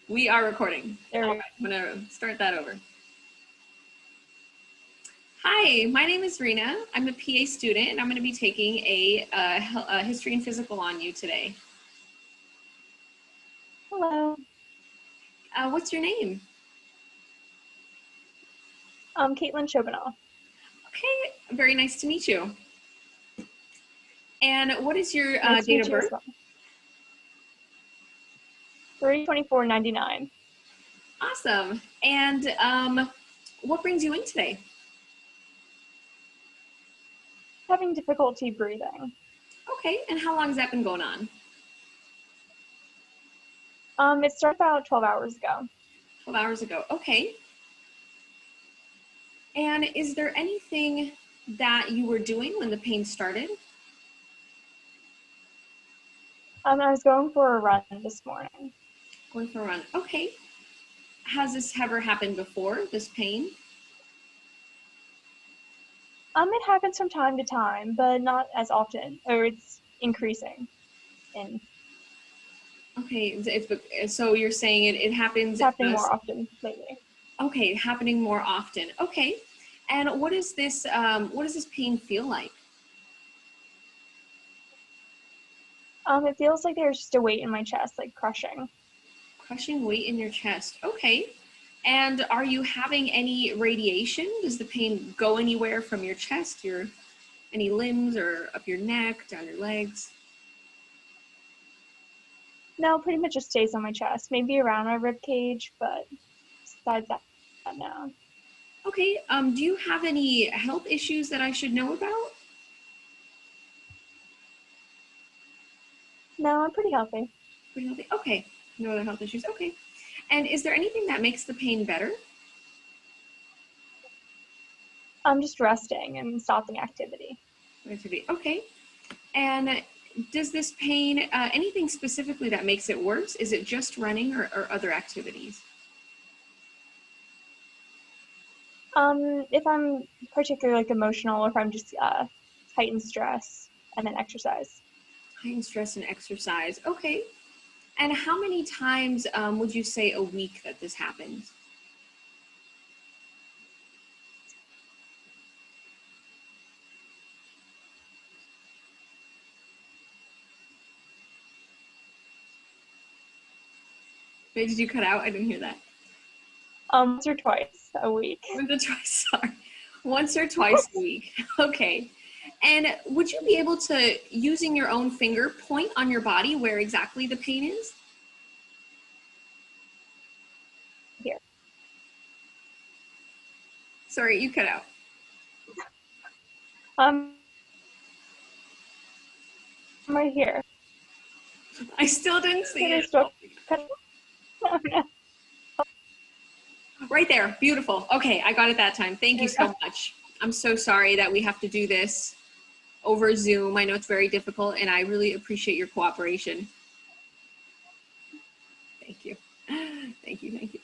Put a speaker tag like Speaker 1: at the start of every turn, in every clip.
Speaker 1: We are recording.
Speaker 2: There we
Speaker 1: All right, I'm gonna start that over. Hi, my name is Reena. I'm a PA student and I'm gonna be taking a history and physical on you today.
Speaker 2: Hello.
Speaker 1: What's your name?
Speaker 2: Caitlin Chobanoff.
Speaker 1: Okay, very nice to meet you. And what is your
Speaker 2: Nice to
Speaker 1: date
Speaker 2: meet
Speaker 1: of
Speaker 2: you as
Speaker 1: birth?
Speaker 2: well. 3/24/99.
Speaker 1: Awesome. And what brings you in today?
Speaker 2: Having difficulty breathing.
Speaker 1: Okay, and how long has that been going on?
Speaker 2: It started about 12 hours ago.
Speaker 1: 12 hours ago. Okay. And is there anything that you were doing when the pain started?
Speaker 2: I was going for a run this morning.
Speaker 1: Going for a run. Okay. Has this ever happened before, this pain?
Speaker 2: It happens from time to time, but not as often, or it's increasing.
Speaker 1: Okay, so you're saying it happens.
Speaker 2: It's happening more often lately.
Speaker 1: Okay, happening more often. Okay, and what is this? What does this pain feel like?
Speaker 2: It feels like there's just a weight in my chest, like crushing.
Speaker 1: Crushing weight in your chest. Okay, and are you having any radiation? Does the pain go anywhere from your chest, any limbs, or up your neck, down your legs?
Speaker 2: No, pretty much just stays on my chest, maybe around my rib cage, but besides that, no.
Speaker 1: Okay. Do you have any health issues that I should know about?
Speaker 2: No, I'm pretty healthy.
Speaker 1: Pretty healthy. Okay. No other health issues. Okay. And is there anything that makes the pain better?
Speaker 2: I'm just resting and stopping activity.
Speaker 1: Activity. Okay. And does this pain, anything specifically that makes it worse? Is it just running or other activities?
Speaker 2: If I'm particularly like emotional, or if I'm just heightened stress, and then exercise.
Speaker 1: Heightened stress and exercise. Okay. And how many times would you say a week that this happens? Wait, did you cut out? I didn't hear that.
Speaker 2: Once or twice a week.
Speaker 1: Once or twice, sorry. Once or twice a week. Okay. And would you be able to, using your own finger, point on your body where exactly the pain is?
Speaker 2: Here.
Speaker 1: Sorry, you cut out.
Speaker 2: I'm right here.
Speaker 1: I still didn't see it.
Speaker 2: Oh, no.
Speaker 1: Right there. Beautiful. Okay, I got it that time. Thank you so much. I'm so sorry that we have to do this over Zoom. I know it's very difficult, and I really appreciate your cooperation. Thank you. Thank you. Thank you.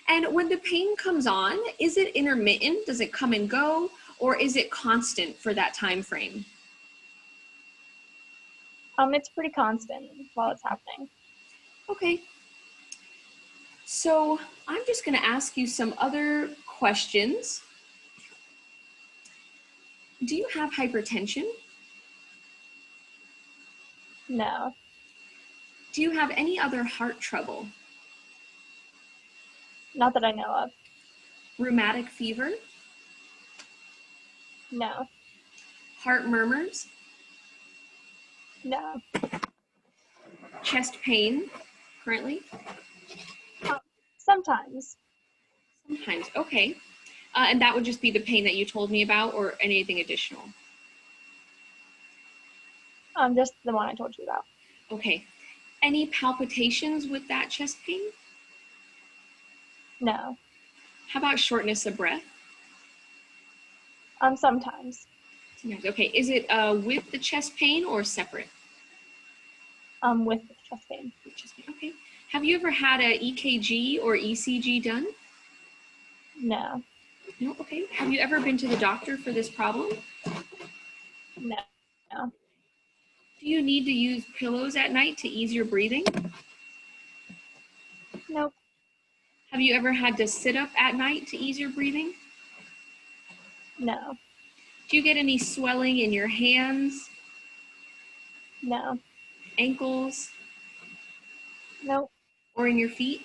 Speaker 1: And when the pain comes on, is it intermittent? Does it come and go? Or is it constant for that time frame?
Speaker 2: It's pretty constant while it's happening.
Speaker 1: Okay. So I'm just going to ask you some other questions. Do you have hypertension?
Speaker 2: No.
Speaker 1: Do you have any other heart trouble?
Speaker 2: Not that I know of.
Speaker 1: Rheumatic fever?
Speaker 2: No.
Speaker 1: Heart murmurs?
Speaker 2: No.
Speaker 1: Chest pain currently?
Speaker 2: Sometimes.
Speaker 1: Sometimes. Okay. And that would just be the pain that you told me about, or anything additional?
Speaker 2: Just the one I told you about.
Speaker 1: Okay. Any palpitations with that chest pain?
Speaker 2: No.
Speaker 1: How about shortness of breath?
Speaker 2: Sometimes.
Speaker 1: Okay. Is it with the chest pain or separate?
Speaker 2: With chest pain.
Speaker 1: Chest pain. Okay. Have you ever had a EKG or ECG done?
Speaker 2: No.
Speaker 1: No. Okay. Have you ever been to the doctor for this problem?
Speaker 2: No. No.
Speaker 1: Do you need to use pillows at night to ease your breathing?
Speaker 2: Nope.
Speaker 1: Have you ever had to sit up at night to ease your breathing?
Speaker 2: No.
Speaker 1: Do you get any swelling in your hands,
Speaker 2: No.
Speaker 1: ankles,
Speaker 2: Nope.
Speaker 1: or in your feet?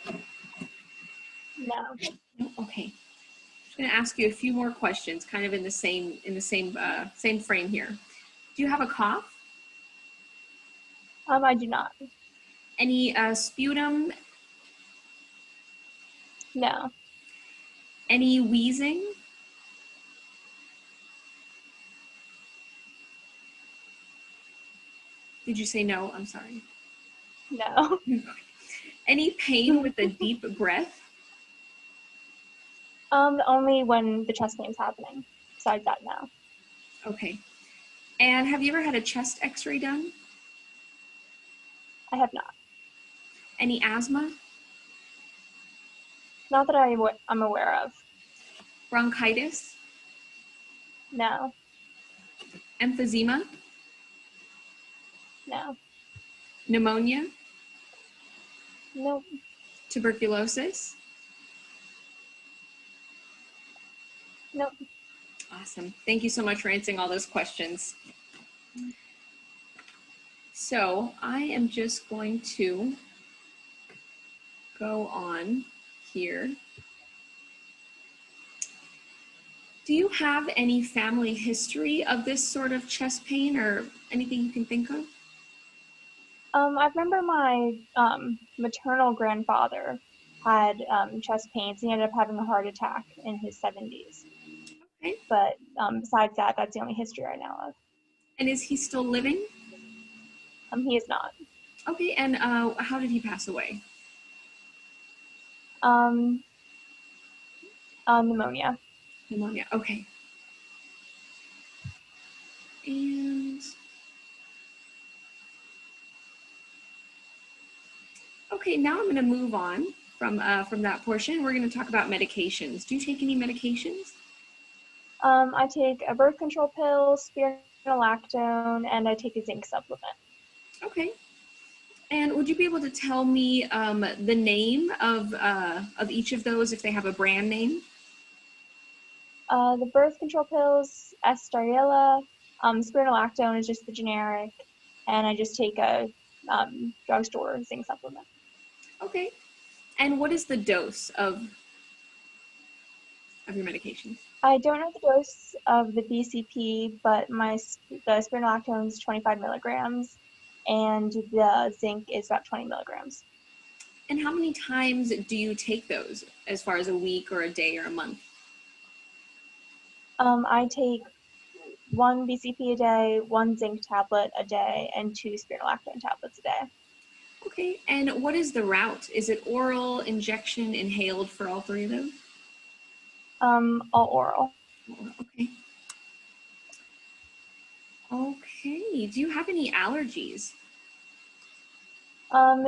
Speaker 2: No.
Speaker 1: No? Okay. I'm just going to ask you a few more questions, kind of in the same frame here. Do you have a cough?
Speaker 2: I do not.
Speaker 1: Any sputum?
Speaker 2: No.
Speaker 1: Any wheezing? Did you say no? I'm sorry.
Speaker 2: No.
Speaker 1: Any pain with a deep breath?
Speaker 2: Only when the chest pain's happening. Besides that, no.
Speaker 1: Okay. And have you ever had a chest x-ray done?
Speaker 2: I have not.
Speaker 1: Any asthma?
Speaker 2: Not that I'm aware of.
Speaker 1: Bronchitis?
Speaker 2: No.
Speaker 1: Emphysema?
Speaker 2: No.
Speaker 1: Pneumonia?
Speaker 2: Nope.
Speaker 1: Tuberculosis?
Speaker 2: Nope.
Speaker 1: Awesome. Thank you so much for answering all those questions. So I am just going to go on here. Do you have any family history of this sort of chest pain or anything you can think of?
Speaker 2: I remember my maternal grandfather had chest pains. He ended up having a heart attack in his 70s.
Speaker 1: Okay.
Speaker 2: But besides that, that's the only history I know of.
Speaker 1: And is he still living?
Speaker 2: He is not.
Speaker 1: Okay, and how did he pass away?
Speaker 2: Pneumonia.
Speaker 1: Pneumonia, okay. And, okay, now I'm gonna move on from that portion. We're gonna talk about medications. Do you take any medications?
Speaker 2: I take a birth control pill, spironolactone, and I take a zinc supplement.
Speaker 1: Okay. And would you be able to tell me the name of each of those if they have a brand name?
Speaker 2: The birth control pills, Estarilla, spironolactone is just the generic, and I just take a drugstore zinc supplement.
Speaker 1: Okay. And what is the dose of your medications?
Speaker 2: I don't know the dose of the BCP, but the spironolactone is 25 milligrams, and the zinc is about 20 milligrams.
Speaker 1: And how many times do you take those as far as a week or a day or a month?
Speaker 2: I take 1 BCP a day, 1 zinc tablet a day, and 2 spironolactone tablets a day.
Speaker 1: Okay, and what is the route? Is it oral, injection, inhaled for all three of those?
Speaker 2: All oral.
Speaker 1: Okay. Okay, do you have any allergies?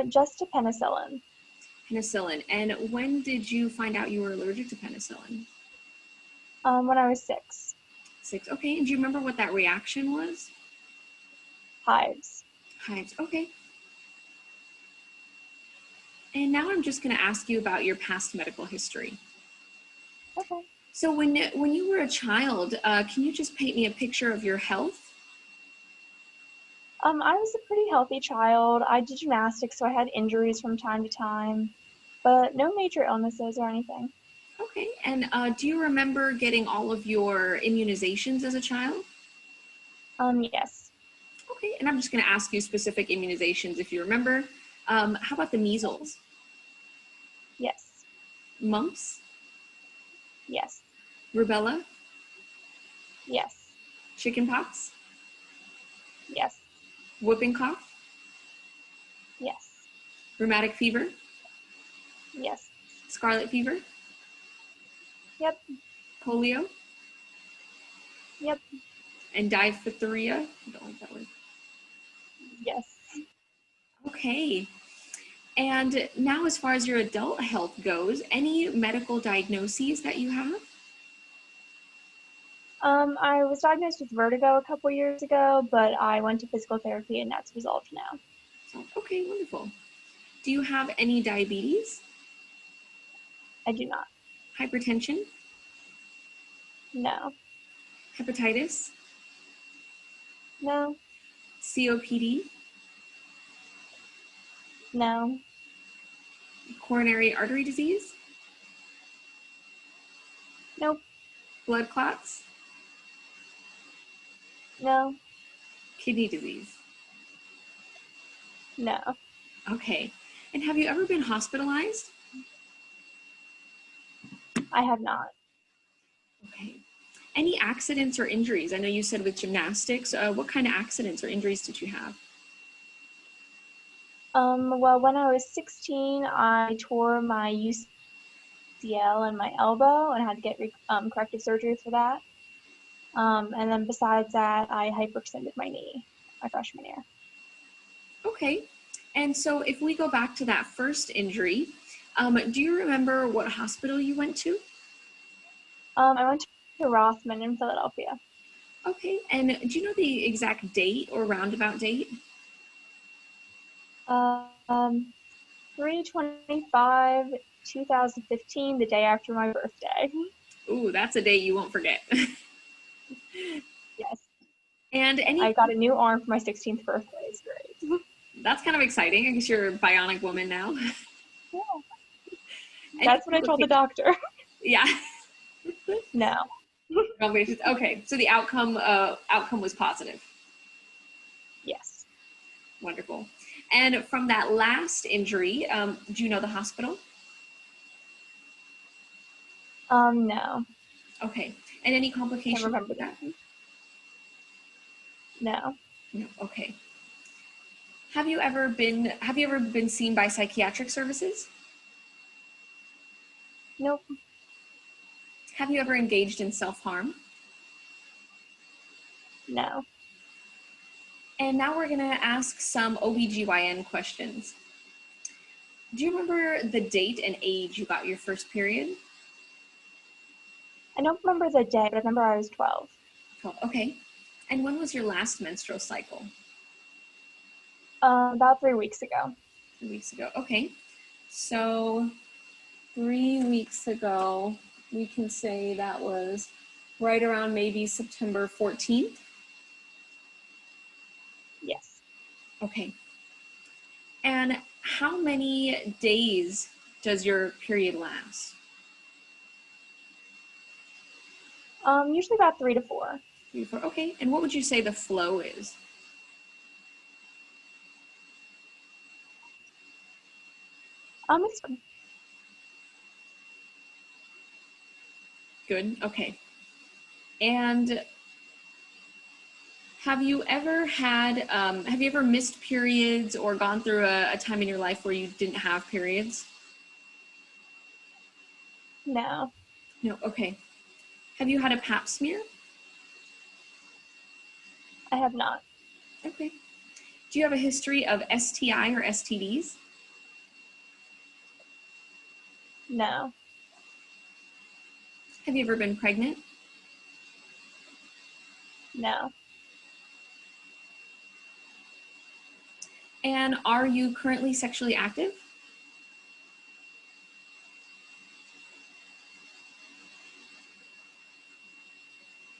Speaker 2: Just to penicillin.
Speaker 1: Penicillin, and when did you find out you were allergic to penicillin?
Speaker 2: When I was 6.
Speaker 1: 6, okay, and do you remember what that reaction was?
Speaker 2: Hives.
Speaker 1: Hives, okay. And now I'm just gonna ask you about your past medical history.
Speaker 2: Okay.
Speaker 1: So when you were a child, can you just paint me a picture of your health?
Speaker 2: I was a pretty healthy child. I did gymnastics, so I had injuries from time to time, but no major illnesses or anything.
Speaker 1: Okay, and do you remember getting all of your immunizations as a child?
Speaker 2: Yes.
Speaker 1: Okay, and I'm just gonna ask you specific immunizations if you remember. How about the measles?
Speaker 2: Yes.
Speaker 1: Mumps?
Speaker 2: Yes.
Speaker 1: Rubella?
Speaker 2: Yes.
Speaker 1: Chickenpox?
Speaker 2: Yes.
Speaker 1: Whooping cough?
Speaker 2: Yes.
Speaker 1: Rheumatic fever?
Speaker 2: Yes.
Speaker 1: Scarlet fever?
Speaker 2: Yep.
Speaker 1: Polio?
Speaker 2: Yep.
Speaker 1: And diphtheria? I don't like that word.
Speaker 2: Yes.
Speaker 1: Okay. And now as far as your adult health goes, any medical diagnoses that you have?
Speaker 2: I was diagnosed with vertigo a couple years ago, but I went to physical therapy and that's resolved now.
Speaker 1: Okay, wonderful. Do you have any diabetes?
Speaker 2: I do not.
Speaker 1: Hypertension,
Speaker 2: No.
Speaker 1: hepatitis,
Speaker 2: No.
Speaker 1: COPD,
Speaker 2: No.
Speaker 1: coronary artery disease,
Speaker 2: Nope.
Speaker 1: blood clots,
Speaker 2: No.
Speaker 1: kidney disease.
Speaker 2: No.
Speaker 1: Okay. And have you ever been hospitalized?
Speaker 2: I have not.
Speaker 1: Okay. Any accidents or injuries? I know you said with gymnastics. What kind of accidents or injuries did you have?
Speaker 2: Well, when I was 16, I tore my UCL in my elbow and had to get corrective surgery for that. And then besides that, I hyperextended my knee my freshman year.
Speaker 1: Okay. And so if we go back to that first injury, do you remember what hospital you went to?
Speaker 2: I went to Rothman in Philadelphia.
Speaker 1: Okay. And do you know the exact date or roundabout date?
Speaker 2: 3/25, 2015, the day after my birthday.
Speaker 1: Ooh, that's a date you won't forget.
Speaker 2: Yes.
Speaker 1: And any,
Speaker 2: I got a new arm for my 16th birthday. It's great.
Speaker 1: that's kind of exciting. I guess you're a bionic woman now.
Speaker 2: Yeah.
Speaker 1: Any
Speaker 2: That's what I told the doctor.
Speaker 1: Yeah.
Speaker 2: No.
Speaker 1: Okay, so the outcome was positive.
Speaker 2: Yes.
Speaker 1: Wonderful. And from that last injury, do you know the hospital?
Speaker 2: No.
Speaker 1: Okay. And any
Speaker 2: Can't
Speaker 1: complications
Speaker 2: remember
Speaker 1: with
Speaker 2: that.
Speaker 1: that?
Speaker 2: No.
Speaker 1: No. Okay. Have you ever been seen by psychiatric services?
Speaker 2: Nope.
Speaker 1: Have you ever engaged in self-harm?
Speaker 2: No.
Speaker 1: And now we're going to ask some OBGYN questions. Do you remember the date and age you got your first period?
Speaker 2: I don't remember the day, but I remember I was 12.
Speaker 1: Oh, okay. And when was your last menstrual cycle?
Speaker 2: About 3 weeks ago.
Speaker 1: 3 weeks ago. Okay. So 3 weeks ago, we can say that was right around maybe September 14th.
Speaker 2: Yes.
Speaker 1: Okay. And how many days does your period last?
Speaker 2: Usually about 3 to 4.
Speaker 1: 3 to 4. Okay. And what would you say the flow is?
Speaker 2: It's
Speaker 1: Good. Okay. And have you ever missed periods or gone through a time in your life where you didn't have periods?
Speaker 2: no.
Speaker 1: No. Okay. Have you had a pap smear?
Speaker 2: I have not.
Speaker 1: Okay. Do you have a history of STI or STDs?
Speaker 2: No.
Speaker 1: Have you ever been pregnant?
Speaker 2: No.
Speaker 1: And are you currently sexually active?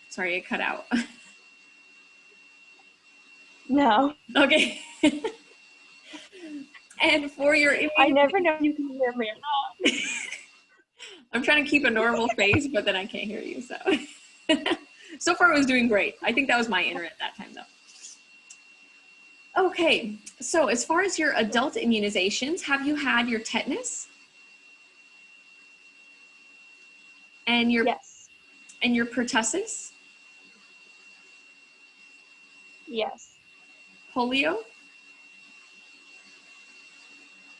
Speaker 1: Sorry, it cut out.
Speaker 2: No.
Speaker 1: Okay. And for your
Speaker 2: I
Speaker 1: immunization,
Speaker 2: never know if you can hear me or not.
Speaker 1: I'm trying to keep a normal face, but then I can't hear you. So, so far it was doing great. I think that was my internet that time though. Okay, so as far as your adult immunizations, have you had your tetanus and
Speaker 2: Yes.
Speaker 1: your pertussis,
Speaker 2: Yes.
Speaker 1: polio,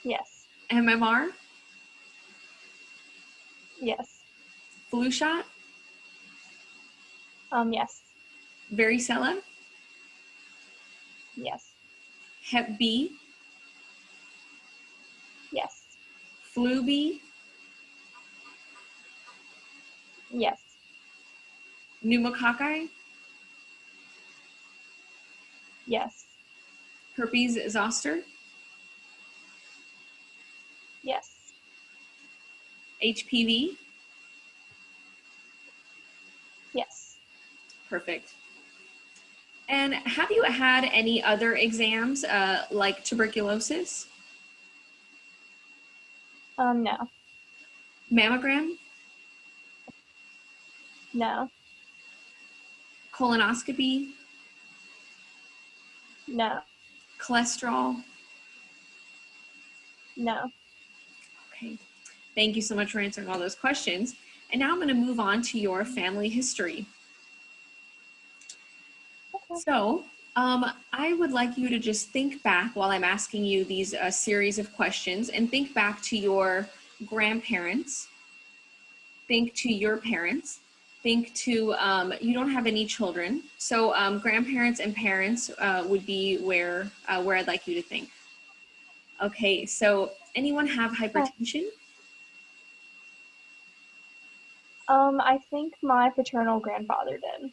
Speaker 2: Yes.
Speaker 1: MMR,
Speaker 2: Yes.
Speaker 1: flu shot,
Speaker 2: Yes.
Speaker 1: varicella,
Speaker 2: Yes.
Speaker 1: Hep B,
Speaker 2: Yes.
Speaker 1: flu B,
Speaker 2: Yes.
Speaker 1: pneumococci,
Speaker 2: Yes.
Speaker 1: herpes zoster,
Speaker 2: Yes.
Speaker 1: HPV?
Speaker 2: Yes.
Speaker 1: Perfect. And have you had any other exams like tuberculosis?
Speaker 2: No.
Speaker 1: Mammogram?
Speaker 2: No.
Speaker 1: Colonoscopy?
Speaker 2: No.
Speaker 1: Cholesterol?
Speaker 2: No.
Speaker 1: Okay. Thank you so much for answering all those questions. And now I'm going to move on to your family history.
Speaker 2: Okay.
Speaker 1: So I would like you to just think back while I'm asking you these series of questions and think back to your grandparents, think to your parents, think to, you don't have any children. So grandparents and parents would be where I'd like you to think. Okay, so anyone have hypertension?
Speaker 2: I think my paternal grandfather did.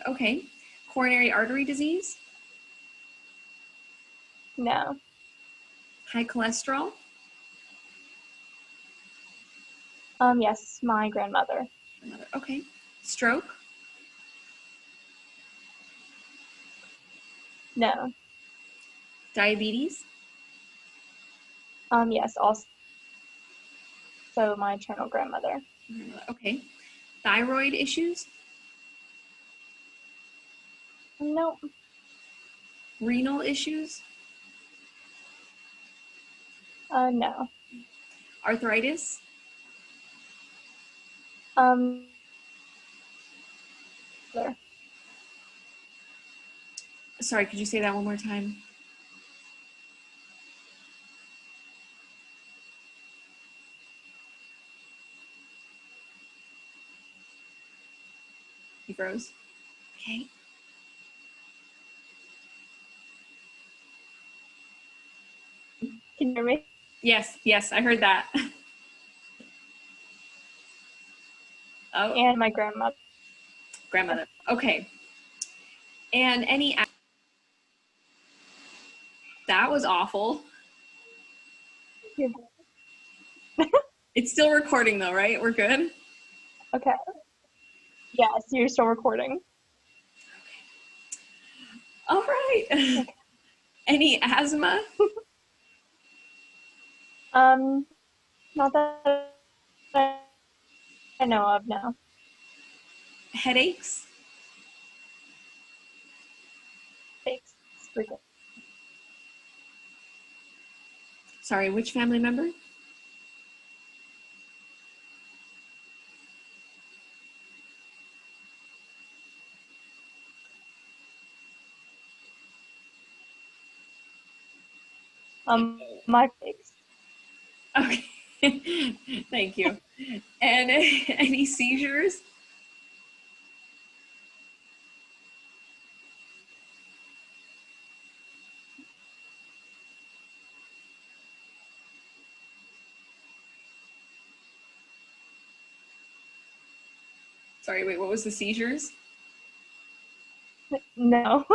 Speaker 1: Okay. Coronary artery disease?
Speaker 2: No.
Speaker 1: High cholesterol?
Speaker 2: Yes, my grandmother.
Speaker 1: Okay. Stroke?
Speaker 2: No.
Speaker 1: Diabetes?
Speaker 2: Yes, also my maternal grandmother.
Speaker 1: Okay. Thyroid issues?
Speaker 2: Nope.
Speaker 1: Renal issues?
Speaker 2: No.
Speaker 1: Arthritis?
Speaker 2: Um, there.
Speaker 1: Sorry, could you say that one more time? You froze. Okay.
Speaker 2: Can you hear me?
Speaker 1: Yes, I heard that. Oh,
Speaker 2: And my grandmother.
Speaker 1: grandmother. Okay. And that was awful. It's still recording though, right? We're good?
Speaker 2: Okay. Yes, you're still recording.
Speaker 1: All right.
Speaker 2: Okay.
Speaker 1: Any asthma?
Speaker 2: Not that I know of, no.
Speaker 1: Headaches?
Speaker 2: Thanks. Frequent.
Speaker 1: Sorry, which family member?
Speaker 2: My face.
Speaker 1: Okay. Thank you. And any seizures? Sorry, wait, what was the seizures?
Speaker 2: No.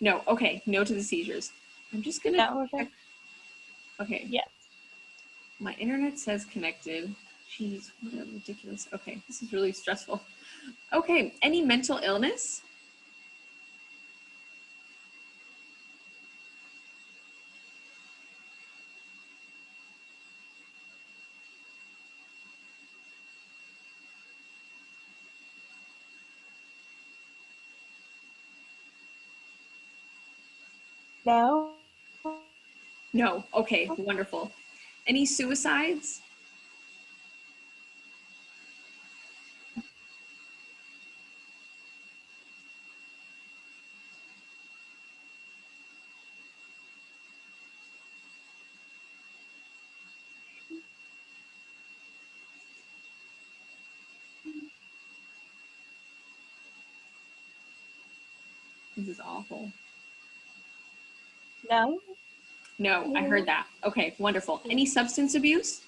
Speaker 1: No, okay, no to the seizures. I'm just gonna
Speaker 2: No, okay.
Speaker 1: check. Okay.
Speaker 2: Yes.
Speaker 1: My internet says connected. Jeez, what a ridiculous. Okay, this is really stressful. Okay, any mental illness?
Speaker 2: No.
Speaker 1: No. Okay, wonderful. Any suicides? This is awful.
Speaker 2: No.
Speaker 1: No, I heard that. Okay, wonderful. Any substance abuse?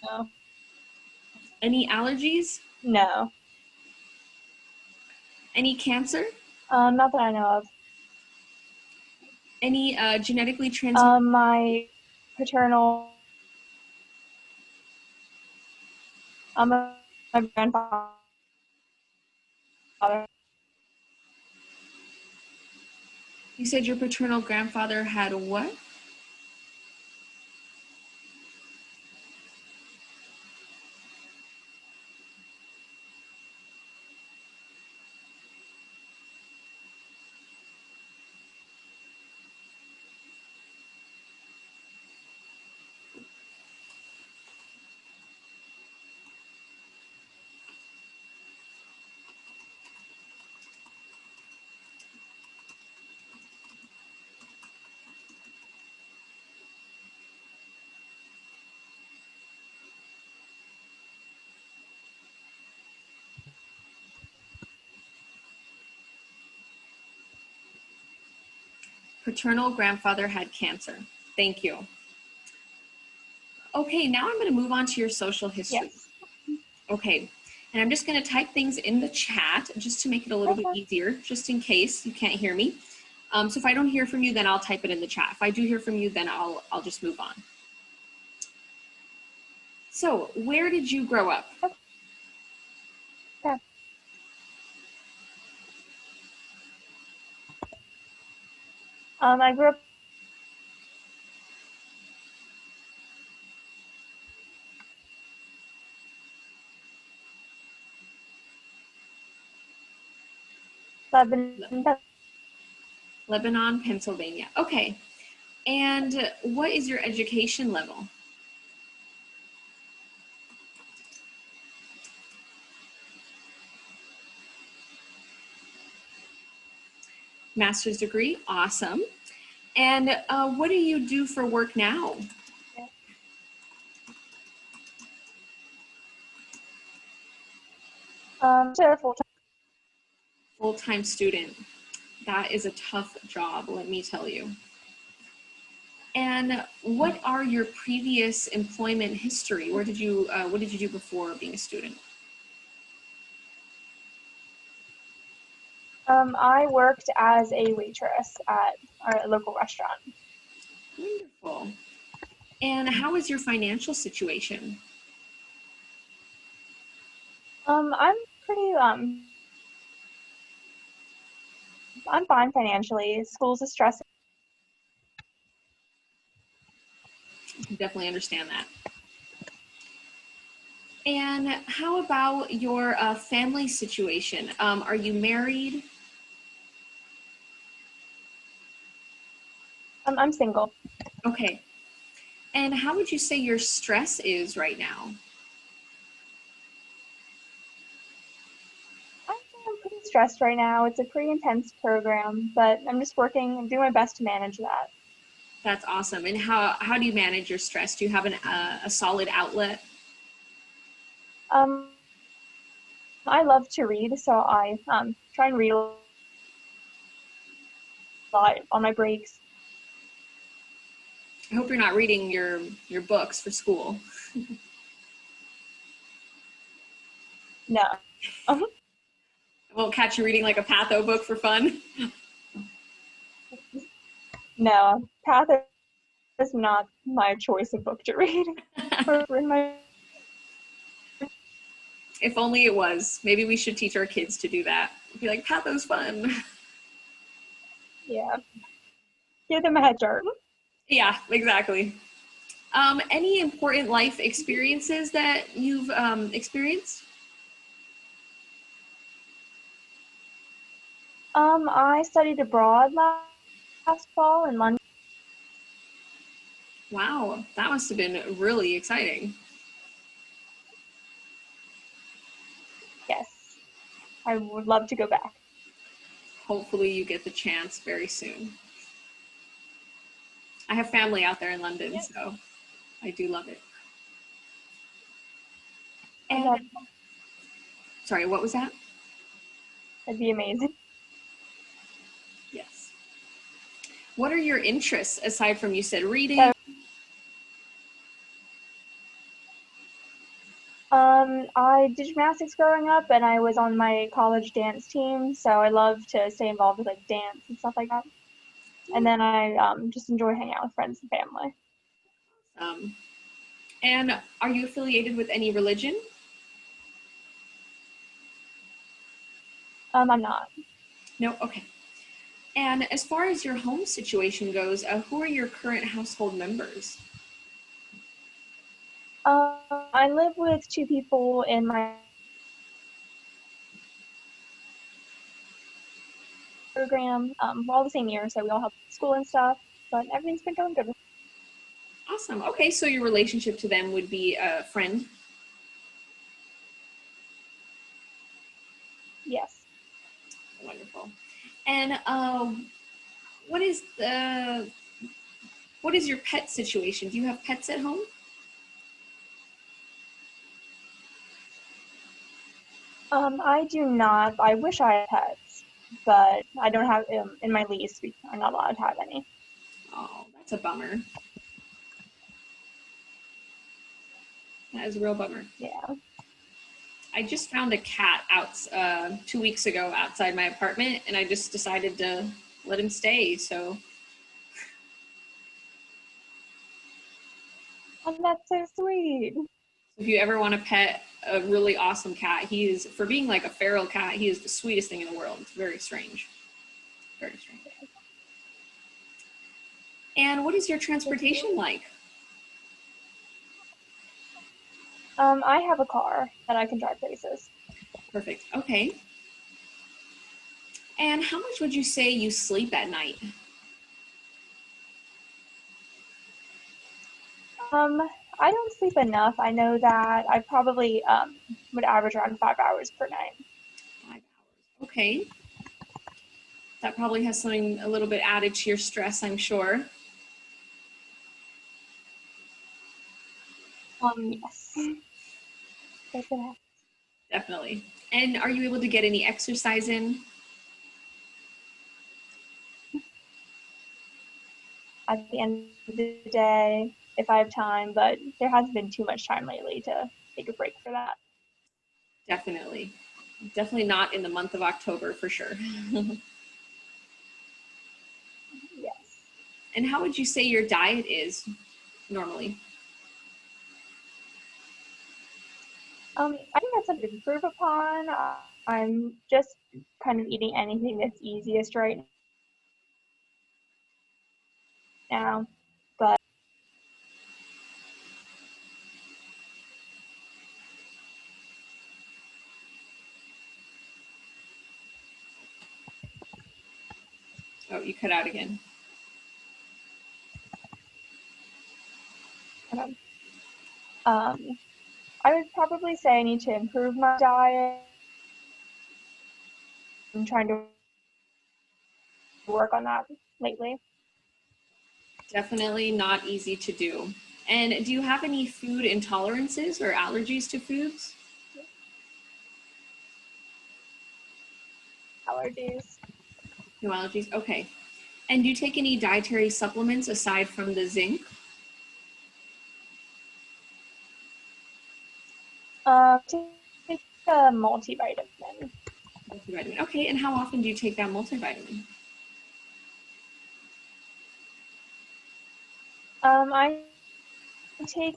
Speaker 2: No.
Speaker 1: Any allergies?
Speaker 2: No.
Speaker 1: Any cancer?
Speaker 2: Not that I know of.
Speaker 1: Any genetically transmitted?
Speaker 2: My paternal My grandfather.
Speaker 1: You said your paternal grandfather had a what? Paternal grandfather had cancer. Thank you. Okay, now I'm going to move on to your social history.
Speaker 2: Yes.
Speaker 1: Okay, and I'm just going to type things in the chat just to make it a little bit easier, just in case you can't hear me. So if I don't hear from you, then I'll type it in the chat. If I do hear from you, then I'll just move on. So where did you grow up?
Speaker 2: Okay. I grew up Lebanon.
Speaker 1: Lebanon, Pennsylvania. Okay, and what is your education level? Master's degree, awesome. And what do you do for work now?
Speaker 2: So full-time.
Speaker 1: Full-time student. That is a tough job, let me tell you. And what are your previous employment history? What did you do before being a student?
Speaker 2: I worked as a waitress at our local restaurant.
Speaker 1: Wonderful. And how is your financial situation?
Speaker 2: I'm pretty I'm fine financially. School's a stress.
Speaker 1: I can definitely understand that. And how about your family situation? Are you married?
Speaker 2: I'm single.
Speaker 1: Okay. And how would you say your stress is right now?
Speaker 2: I'm pretty stressed right now. It's a pretty intense program, but I'm just working and doing my best to manage that.
Speaker 1: That's awesome. And how do you manage your stress? Do you have a solid outlet?
Speaker 2: Um, I love to read, so I try and read a lot on my breaks.
Speaker 1: I hope you're not reading your books for school.
Speaker 2: No.
Speaker 1: I won't catch you reading like a patho book for fun.
Speaker 2: No, Path is not my choice of book to read. In my
Speaker 1: If only it was. Maybe we should teach our kids to do that. Be like, patho's fun.
Speaker 2: yeah, give them a head start.
Speaker 1: Yeah, exactly. Any important life experiences that you've experienced?
Speaker 2: I studied abroad last fall in London.
Speaker 1: Wow, that must have been really exciting.
Speaker 2: Yes, I would love to go back.
Speaker 1: Hopefully you get the chance very soon. I have family out there in London,
Speaker 2: Yep.
Speaker 1: so I do love it.
Speaker 2: I'd
Speaker 1: And
Speaker 2: love.
Speaker 1: sorry, what was that?
Speaker 2: That'd be amazing.
Speaker 1: Yes. What are your interests aside from you said reading?
Speaker 2: So, I did gymnastics growing up, and I was on my college dance team, so I love to stay involved with like dance and stuff like that. And then I just enjoy hanging out with friends and family.
Speaker 1: Um, and are you affiliated with any religion?
Speaker 2: I'm not.
Speaker 1: No? Okay. And as far as your home situation goes, who are your current household members?
Speaker 2: I live with two people in my program. We're all the same year, so we all have school and stuff, but everything's been going good.
Speaker 1: Awesome. Okay, so your relationship to them would be a friend.
Speaker 2: Yes.
Speaker 1: Wonderful. And what is the what is your pet situation? Do you have pets at home?
Speaker 2: I do not. I wish I had pets, but I don't have in my lease. We are not allowed to have any.
Speaker 1: Oh, that's a bummer. That is a real bummer.
Speaker 2: Yeah.
Speaker 1: I just found a cat out 2 weeks ago outside my apartment, and I just decided to let him stay. So
Speaker 2: Oh, that's so sweet.
Speaker 1: if you ever want to pet a really awesome cat, he is, for being like a feral cat, he is the sweetest thing in the world. It's very strange. Very strange. And what is your transportation like?
Speaker 2: I have a car that I can drive places.
Speaker 1: Perfect. Okay. And how much would you say you sleep at night?
Speaker 2: I don't sleep enough. I know that I probably would average around 5 hours per night.
Speaker 1: 5 hours. Okay. That probably has something a little bit added to your stress, I'm sure.
Speaker 2: Yes. Yes, it has.
Speaker 1: Definitely. And are you able to get any exercise in?
Speaker 2: At the end of the day, if I have time, but there hasn't been too much time lately to take a break for that.
Speaker 1: Definitely. Definitely not in the month of October for sure.
Speaker 2: Yes.
Speaker 1: And how would you say your diet is normally?
Speaker 2: I think that's something to improve upon. I'm just kind of eating anything that's easiest right now, but
Speaker 1: Oh, you cut out again.
Speaker 2: um, I would probably say I need to improve my diet. I'm trying to work on that lately.
Speaker 1: Definitely not easy to do. And do you have any food intolerances or allergies to foods?
Speaker 2: Allergies.
Speaker 1: No allergies? Okay. And do you take any dietary supplements aside from the zinc?
Speaker 2: Take a multivitamin.
Speaker 1: Multivitamin. Okay. And how often do you take that multivitamin?
Speaker 2: I take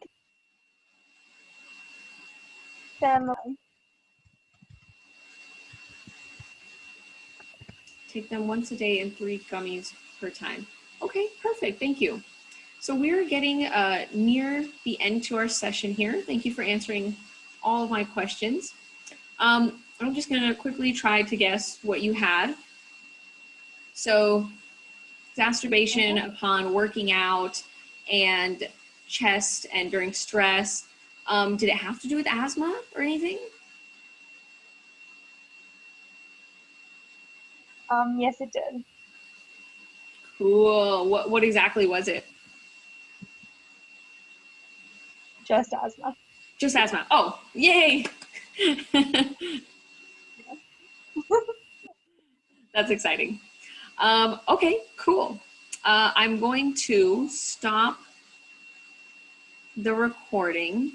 Speaker 2: them.
Speaker 1: Take them once a day and 3 gummies per time. Okay, perfect. Thank you. So we're getting near the end to our session here. Thank you for answering all of my questions. I'm just going to quickly try to guess what you had. So exacerbation upon working out and chest and during stress. Did it have to do with asthma or anything?
Speaker 2: Yes, it did.
Speaker 1: Cool. What exactly was it?
Speaker 2: Just asthma.
Speaker 1: Just asthma. Oh, yay. That's exciting. Okay, cool. I'm going to stop the recording.